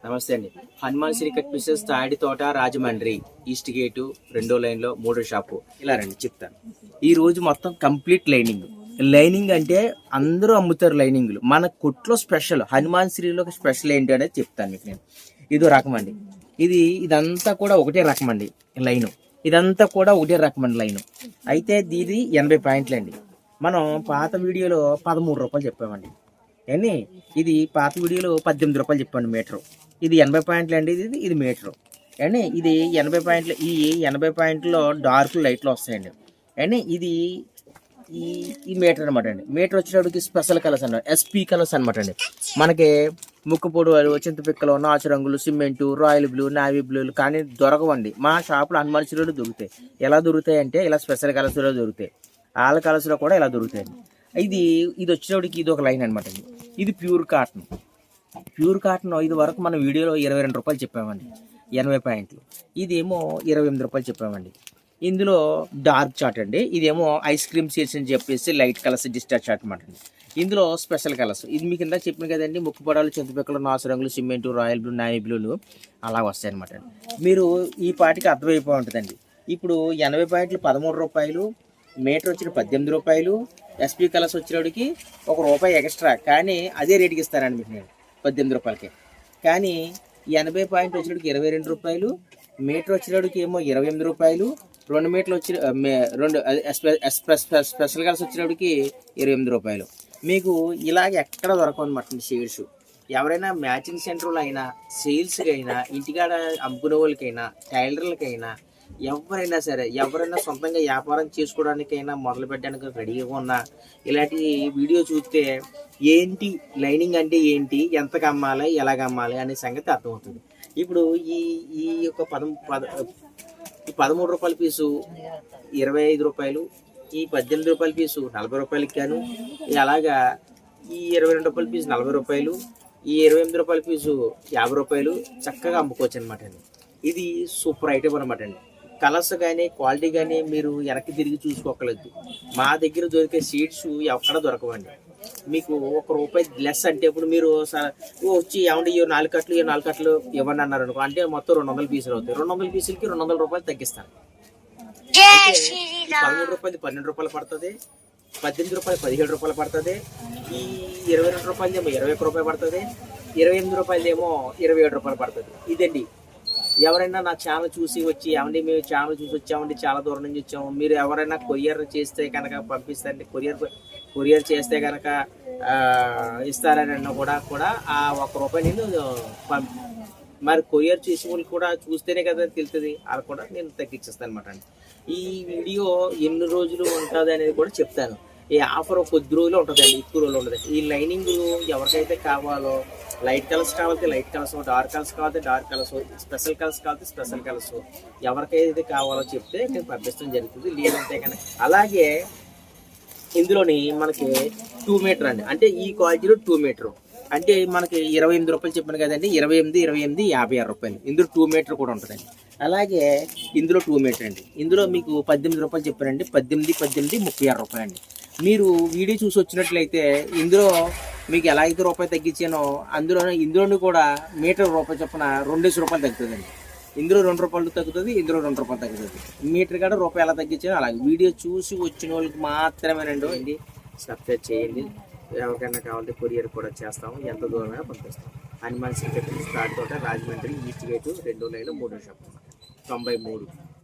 నమస్తే అండి. Hanuman Shri cut pieces తాడి తోట రాజమండ్రి ఈస్ట్ గేటు 2వ లైన్లో 3వ షాపు. ఇలా రండి చెప్తాను. ఈ రోజు మొత్తం కంప్లీట్ లైనింగ్ అంటే అందరూ అమ్ముతారు లైనింగ్లు. మన కొట్లో స్పెషల్ హనుమాన్ శ్రీలో స్పెషల్ ఏంటి అనేది చెప్తాను మీకు నేను. ఇదో రకం అండి. ఇదంతా కూడా ఒకటే రకం అండి లైను. ఇదంతా కూడా ఒకటే రకం అండి లైను. అయితే ఇది 80 పాయింట్లు అండి. మనం పాత వీడియోలో 13 రూపాయలు చెప్పామండి. కానీ ఇది పాత వీడియోలో 18 రూపాయలు చెప్పండి మీటరు. ఇది 80 పాయింట్లు అండి. ఇది మీటరు. కానీ ఇది 80 పాయింట్లు. ఈ 80 పాయింట్లో డార్క్ లైట్లు వస్తాయండి. కానీ ఇది ఈ మీటర్ అనమాట అండి. మీటర్ వచ్చేటప్పటికి స్పెషల్ కలర్స్ అన్నమాట, ఎస్పీ కలర్స్ అనమాట అండి. మనకి ముక్కు పొడవలు, చింతపిక్కలు, నాచు రంగులు, సిమెంటు, రాయల్ బ్లూ, నావీ బ్లూలు కానీ దొరకవండి. మా షాపులో హనుమాన్ శ్రీలో దొరుకుతాయి. ఎలా దొరుకుతాయి అంటే ఇలా స్పెషల్ కలర్స్లో దొరుకుతాయి. ఆల్ కలర్స్లో కూడా ఇలా దొరుకుతాయండి. ఇది వచ్చేటప్పటికి ఇది ఒక లైన్ అనమాట అండి. ఇది ప్యూర్ కాటన్. ఇది వరకు మన వీడియోలో 22 రూపాయలు చెప్పామండి. 80 పాయింట్లు. ఇదేమో 28 రూపాయలు చెప్పామండి. ఇందులో డార్క్ చార్ట్ అండి. ఇదేమో ఐస్ క్రీమ్ సీడ్స్ అని చెప్పేసి లైట్ కలర్స్ డిస్టార్ట్ చార్ట్ అనమాట అండి. ఇందులో స్పెషల్ కలర్స్ ఇది మీకు ఇందాక చెప్పిన కదండి. ముక్కు పొడాలు, చింతపిక్కలు, నాసు రంగులు, సిమెంటు, రాయల్ బ్లూ, నావీ బ్లూలు అలా వస్తాయి అనమాట అండి. మీరు ఈ పాటికి అర్థమైపోయి ఉంటుందండి. ఇప్పుడు 80 పాయింట్లు 13 రూపాయలు, మీటర్ వచ్చిన 18 రూపాయలు, ఎస్పీ కలర్స్ వచ్చేటికి ₹1 ఎక్స్ట్రా. కానీ అదే రేటుకి ఇస్తానండి మీకు నేను 18 రూపాయలకి. కానీ 80 పాయింట్ వచ్చేటికి 22 రూపాయలు, మీటర్ వచ్చేటికి ఏమో 28 రూపాయలు, 2 మీటర్లు వచ్చి 2 స్పెషల్ కలర్స్ వచ్చేటికి 28 రూపాయలు. మీకు ఇలాగ ఎక్కడ దొరకనమాట షేడ్స్. ఎవరైనా మ్యాచింగ్ సెంటర్లో అయినా, సేల్స్కి అయినా, ఇంటికాడ అమ్ముకునే వాళ్ళకైనా, టైలర్లకైనా, ఎవరైనా సరే, ఎవరైనా సొంతంగా వ్యాపారం చేసుకోవడానికైనా మొదలు పెట్టడానికి రెడీగా ఉన్నా ఇలాంటి వీడియో చూస్తే ఏంటి లైనింగ్ అంటే ఏంటి, ఎంతకు అమ్మాలి, ఎలాగ అమ్మాలి అనే సంగతి అర్థమవుతుంది. ఇప్పుడు ఈ యొక్క 13 రూపాయల పీసు 25 రూపాయలు, ఈ 18 రూపాయల పీసు 40 రూపాయలకి గాను, అలాగా ఈ 22 రూపాయల పీసు 40 రూపాయలు, ఈ 28 రూపాయల పీసు 50 రూపాయలు చక్కగా అమ్ముకోవచ్చు అనమాట అండి. ఇది సూపర్ ఐటమ్ అనమాట అండి. కలర్స్ కానీ క్వాలిటీ కానీ మీరు వెనక్కి తిరిగి చూసుకోకలేదు. మా దగ్గర దొరికే సీడ్స్ ఎక్కడ దొరకవండి. మీకు ₹1 లెస్ అంటే ఇప్పుడు మీరు వచ్చి ఏమంటే 4 కట్టలు ఇవ్వండి అన్నారు అనుకో, అంటే మొత్తం 200 పీసులు అవుతాయి. 200 పీసులకి ₹200 తగ్గిస్తాను. 13 రూపాయలు 12 రూపాయలు పడుతుంది, 18 రూపాయలు 17 రూపాయలు పడుతుంది, ఈ 22 రూపాయలు ఏమో 21 రూపాయలు పడుతుంది, 28 రూపాయలు ఏమో 27 రూపాయలు పడుతుంది. ఇదండి. ఎవరైనా నా ఛానల్ చూసి వచ్చి ఏమండి మేము ఛానల్ చూసి వచ్చామండి, చాలా దూరం నుంచి వచ్చాము, మీరు ఎవరైనా కొరియర్ చేస్తే కనుక పంపిస్తారండి, కొరియర్ చేస్తే కనుక ఇస్తారని అన్న కూడా ఆ ₹1 నేను మరి కొరియర్ చేసే వాళ్ళు కూడా చూస్తేనే కదా తెలుస్తుంది. అది కూడా నేను తగ్గించేస్తాను అనమాట అండి. ఈ వీడియో ఎన్ని రోజులు ఉంటుంది అనేది కూడా చెప్తాను. ఈ ఆఫర్ కొద్ది రోజులు ఉంటుందండి, ఎక్కువ రోజులు ఉంటుంది. ఈ లైనింగ్ ఎవరికైతే కావాలో, లైట్ కలర్స్ కావాలంటే లైట్ కలర్స్, డార్క్ కలర్స్ కావాలంటే డార్క్ కలర్స్, స్పెషల్ కలర్స్ కావాలంటే స్పెషల్ కలర్స్, ఎవరికైతే కావాలో చెప్తే నేను పంపించడం జరుగుతుంది. లేదంటే కనుక అలాగే ఇందులోని మనకి 2 మీటర్ అండి. అంటే ఈ క్వాలిటీలో 2 మీటర్ అంటే మనకి 28 రూపాయలు చెప్పాను కదండి. 28 56 రూపాయలు. ఇందులో 2 మీటర్ కూడా ఉంటుందండి. అలాగే ఇందులో 2 మీటర్ అండి. ఇందులో మీకు 18 రూపాయలు చెప్పానండి. 18 36 రూపాయలు అండి. మీరు వీడియో చూసి వచ్చినట్లయితే ఇందులో మీకు ఎలా అయితే రూపాయి తగ్గించానో ఇందులోని కూడా మీటర్ రూపాయి చొప్పున 2 రూపాయలు తగ్గుతుందండి. ఇందులో 2 రూపాయలు తగ్గుతుంది, ఇందులో 2 రూపాయలు తగ్గుతుంది. మీటర్ కూడా రూపాయి ఎలా తగ్గించానో అలాగే వీడియో చూసి వచ్చిన వాళ్ళకి మాత్రమేనండి. సబ్స్క్రైబ్ చేయండి. ఎవరికైనా కావాలంటే కొరియర్ కూడా చేస్తాము, ఎంత దూరమైనా పంపిస్తాం. హనుమాన్ శ్రీ కట్ పీసెస్ తాడి తోట రాజమండ్రి ఈస్ట్ గేటు 2వ లైన్లో 3వ షాప్ 93.